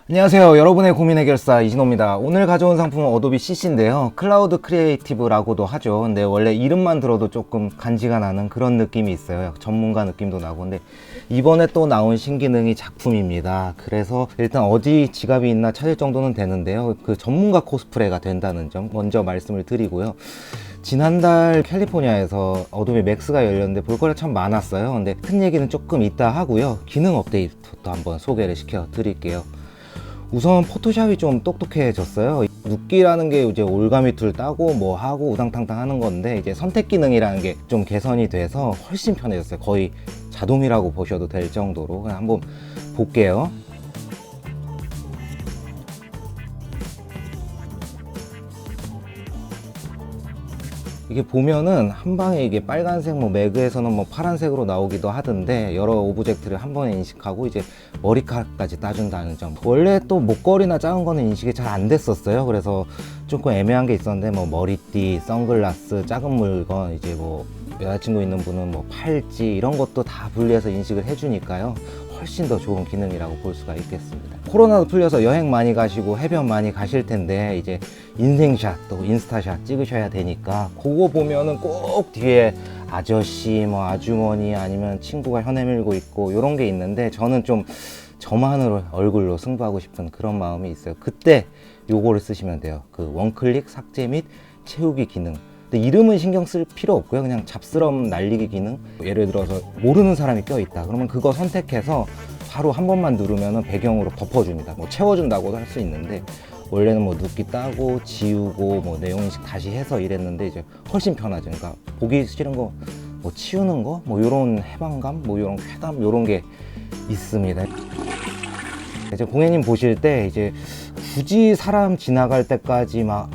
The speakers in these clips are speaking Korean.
안녕하세요. 여러분의 고민 해결사 이진호입니다. 오늘 가져온 상품은 어도비 CC인데요. 클라우드 크리에이티브라고도 하죠. 근데 원래 이름만 들어도 조금 간지가 나는 그런 느낌이 있어요. 전문가 느낌도 나고. 근데 이번에 또 나온 신기능이 작품입니다. 그래서 일단 어디 지갑이 있나 찾을 정도는 되는데요. 그 전문가 코스프레가 된다는 점 먼저 말씀을 드리고요. 지난달 캘리포니아에서 어도비 맥스가 열렸는데 볼거리가 참 많았어요. 근데 큰 얘기는 조금 이따 하고요. 기능 업데이트부터 한번 소개를 시켜 드릴게요. 우선 포토샵이 좀 똑똑해졌어요. 눕기라는 게 이제 올가미 툴 따고 뭐 하고 우당탕탕 하는 건데, 이제 선택 기능이라는 게 좀 개선이 돼서 훨씬 편해졌어요. 거의 자동이라고 보셔도 될 정도로. 그냥 한번 볼게요. 이게 보면은 한 방에 이게 빨간색, 뭐 매그에서는 뭐 파란색으로 나오기도 하던데, 여러 오브젝트를 한 번에 인식하고 이제 머리카락까지 따준다는 점. 원래 또 목걸이나 작은 거는 인식이 잘 안 됐었어요. 그래서 조금 애매한 게 있었는데, 뭐 머리띠, 선글라스, 작은 물건, 이제 뭐 여자친구 있는 분은 뭐 팔찌 이런 것도 다 분리해서 인식을 해주니까요. 훨씬 더 좋은 기능이라고 볼 수가 있겠습니다. 코로나도 풀려서 여행 많이 가시고 해변 많이 가실 텐데, 이제 인생샷 또 인스타샷 찍으셔야 되니까 그거 보면은 꼭 뒤에 아저씨, 뭐 아주머니, 아니면 친구가 혀 내밀고 있고 이런 게 있는데, 저는 좀 저만으로 얼굴로 승부하고 싶은 그런 마음이 있어요. 그때 요거를 쓰시면 돼요. 그 원클릭 삭제 및 채우기 기능. 근데 이름은 신경 쓸 필요 없고요. 그냥 잡스럼 날리기 기능. 예를 들어서 모르는 사람이 껴있다. 그러면 그거 선택해서 바로 한 번만 누르면 배경으로 덮어줍니다. 뭐 채워준다고도 할 수 있는데, 원래는 뭐 눕기 따고 지우고 뭐 내용 인식 다시 해서 이랬는데, 이제 훨씬 편하죠. 그러니까 보기 싫은 거 뭐 치우는 거, 뭐 요런 해방감, 뭐 요런 쾌감, 요런 게 있습니다. 이제 공예님 보실 때 이제 굳이 사람 지나갈 때까지 막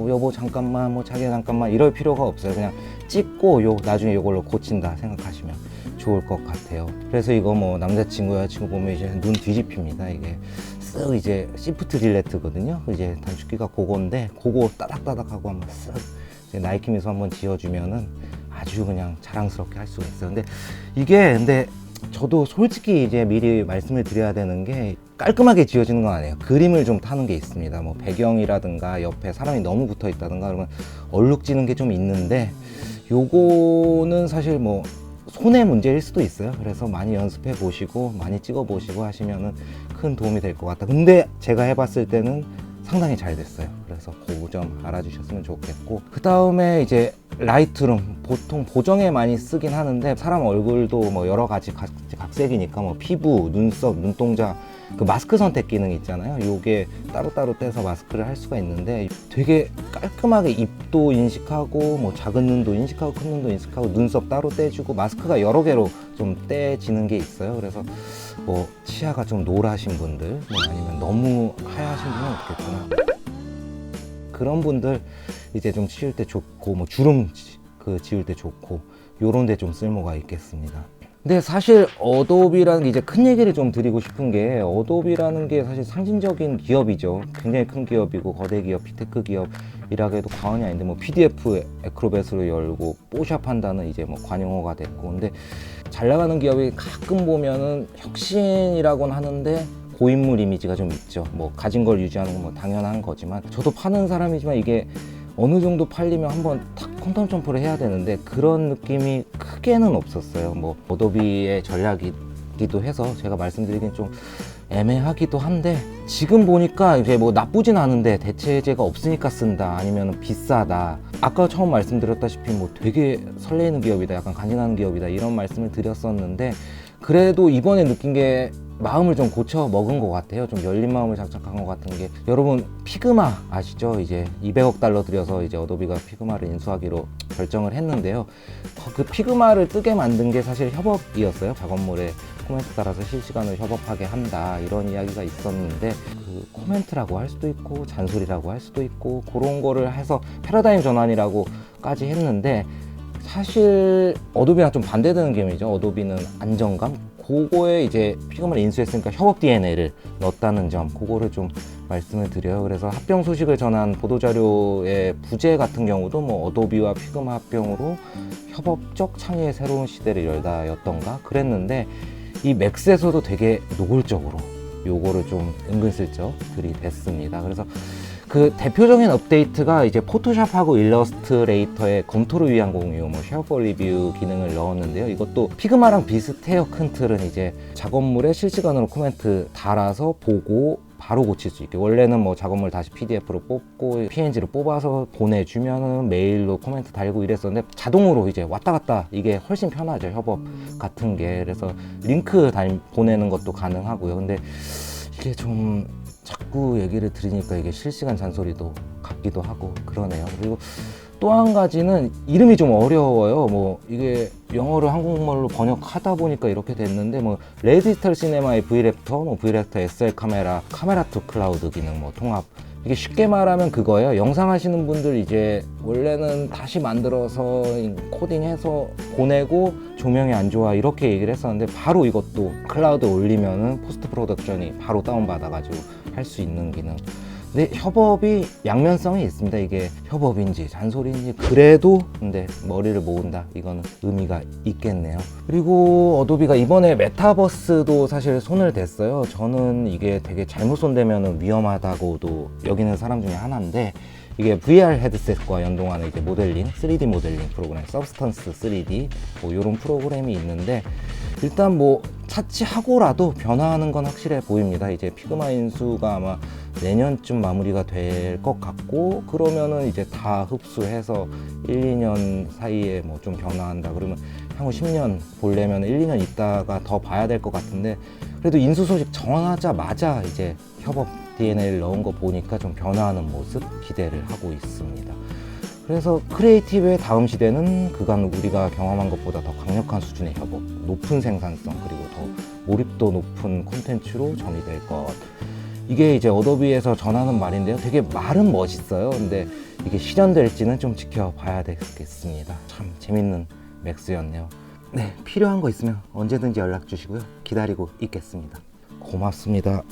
여보 잠깐만, 뭐 자기야 잠깐만 이럴 필요가 없어요. 그냥 찍고 나중에 요걸로 고친다 생각하시면 좋을 것 같아요. 그래서 이거 뭐 남자친구 여자친구 보면 이제 눈 뒤집힙니다. 이게 쓱 이제 시프트 딜레트거든요. 이제 단축키가 그건데, 그거 따닥따닥 하고 한번 쓱 이제 나이키 미소 한번 지어주면은 아주 그냥 자랑스럽게 할 수가 있어요. 근데 저도 솔직히 이제 미리 말씀을 드려야 되는 게, 깔끔하게 지어지는 건 아니에요. 그림을 좀 타는 게 있습니다. 뭐 배경이라든가 옆에 사람이 너무 붙어 있다든가 그러면 얼룩지는 게 좀 있는데, 요거는 사실 뭐 손의 문제일 수도 있어요. 그래서 많이 연습해 보시고 많이 찍어 보시고 하시면은 큰 도움이 될 것 같다. 근데 제가 해봤을 때는 상당히 잘 됐어요. 그래서 그 점 알아주셨으면 좋겠고, 그 다음에 이제 라이트룸, 보통 보정에 많이 쓰긴 하는데, 사람 얼굴도 뭐 여러 가지 각색이니까 뭐 피부, 눈썹, 눈동자, 그 마스크 선택 기능 있잖아요. 요게 따로따로 떼서 마스크를 할 수가 있는데, 되게 깔끔하게 입도 인식하고 뭐 작은 눈도 인식하고 큰 눈도 인식하고 눈썹 따로 떼주고, 마스크가 여러 개로 좀 떼지는 게 있어요. 그래서 뭐 치아가 좀 노라신 분들, 뭐 아니면 너무 하얗신 분은 없겠구나, 그런 분들 이제 좀 치울 때 좋고, 뭐 주름 지울 때 좋고, 요런 데 좀 쓸모가 있겠습니다. 근데 사실 어도비라는 게, 이제 큰 얘기를 좀 드리고 싶은 게, 어도비라는 게 사실 상징적인 기업이죠. 굉장히 큰 기업이고 거대 기업, 빅테크 기업이라고 해도 과언이 아닌데, 뭐 PDF 에크로벳으로 열고 뽀샵 한다는 이제 뭐 관용어가 됐고, 근데 잘 나가는 기업이 가끔 보면은 혁신이라고는 하는데 고인물 이미지가 좀 있죠. 뭐 가진 걸 유지하는 건 뭐 당연한 거지만, 저도 파는 사람이지만 이게 어느 정도 팔리면 한번 탁 퀀텀 점프를 해야 되는데, 그런 느낌이 크게는 없었어요. 뭐 어도비의 전략이기도 해서 제가 말씀드리긴 좀 애매하기도 한데, 지금 보니까 이제 뭐 나쁘진 않은데 대체제가 없으니까 쓴다, 아니면 비싸다, 아까 처음 말씀드렸다시피 뭐 되게 설레이는 기업이다, 약간 간지나는 기업이다, 이런 말씀을 드렸었는데, 그래도 이번에 느낀 게 마음을 좀 고쳐 먹은 것 같아요. 좀 열린 마음을 장착한 것 같은 게, 여러분 피그마 아시죠? 이제 200억 달러 들여서 이제 어도비가 피그마를 인수하기로 결정을 했는데요. 그 피그마를 뜨게 만든 게 사실 협업이었어요. 작업물에 코멘트 따라서 실시간으로 협업하게 한다, 이런 이야기가 있었는데, 그 코멘트라고 할 수도 있고 잔소리라고 할 수도 있고, 그런 거를 해서 패러다임 전환이라고까지 했는데, 사실 어도비랑 좀 반대되는 개념이죠. 어도비는 안정감, 그거에 이제 피그마를 인수했으니까 협업 DNA를 넣었다는 점, 그거를 좀 말씀을 드려요. 그래서 합병 소식을 전한 보도자료의 부제 같은 경우도 뭐 어도비와 피그마 합병으로 협업적 창의의 새로운 시대를 열다였던가 그랬는데, 이 맥스에서도 되게 노골적으로 요거를 좀 은근슬쩍 들이댔습니다. 그래서 그 대표적인 업데이트가 이제 포토샵하고 일러스트레이터의 검토를 위한 공유, 뭐 쉐어포 리뷰 기능을 넣었는데요. 이것도 피그마랑 비슷해요. 큰 틀은 이제 작업물에 실시간으로 코멘트 달아서 보고 바로 고칠 수 있게. 원래는 뭐 작업물 다시 PDF로 뽑고 PNG로 뽑아서 보내주면은 메일로 코멘트 달고 이랬었는데 자동으로 이제 왔다 갔다 이게 훨씬 편하죠. 협업 같은 게. 그래서 링크 보내는 것도 가능하고요. 근데 이게 좀 자꾸 얘기를 들으니까 이게 실시간 잔소리도 같기도 하고 그러네요. 그리고 또 한 가지는 이름이 좀 어려워요. 뭐 이게 영어를 한국말로 번역하다 보니까 이렇게 됐는데 뭐 레디지털 시네마의 V랩터, 뭐 V랩터 SL 카메라, 카메라 투 클라우드 기능 뭐 통합. 이게 쉽게 말하면 그거예요. 영상 하시는 분들 이제 원래는 다시 만들어서 코딩해서 보내고 조명이 안 좋아 이렇게 얘기를 했었는데 바로 이것도 클라우드에 올리면은 포스트 프로덕션이 바로 다운받아가지고 할 수 있는 기능. 근데 협업이 양면성이 있습니다. 이게 협업인지 잔소리인지 그래도 근데 머리를 모은다 이거는 의미가 있겠네요. 그리고 어도비가 이번에 메타버스도 사실 손을 댔어요. 저는 이게 되게 잘못 손대면 위험하다고도 여기는 사람 중에 하나인데 이게 VR 헤드셋과 연동하는 이제 모델링, 3D 모델링 프로그램, 서브스턴스 3D 뭐 이런 프로그램이 있는데 일단 뭐 차치하고라도 변화하는 건 확실해 보입니다. 이제 피그마 인수가 아마 내년쯤 마무리가 될 것 같고 그러면은 이제 다 흡수해서 1, 2년 사이에 뭐 좀 변화한다 그러면 향후 10년 보려면 1, 2년 있다가 더 봐야 될 것 같은데 그래도 인수 소식 정하자마자 이제 협업 DNA를 넣은 거 보니까 좀 변화하는 모습 기대를 하고 있습니다. 그래서 크리에이티브의 다음 시대는 그간 우리가 경험한 것보다 더 강력한 수준의 협업, 높은 생산성, 그리고 더 몰입도 높은 콘텐츠로 정의될 것. 이게 이제 어도비에서 전하는 말인데요. 되게 말은 멋있어요. 근데 이게 실현될지는 좀 지켜봐야 되겠습니다. 참 재밌는 맥스였네요. 네, 필요한 거 있으면 언제든지 연락 주시고요. 기다리고 있겠습니다. 고맙습니다.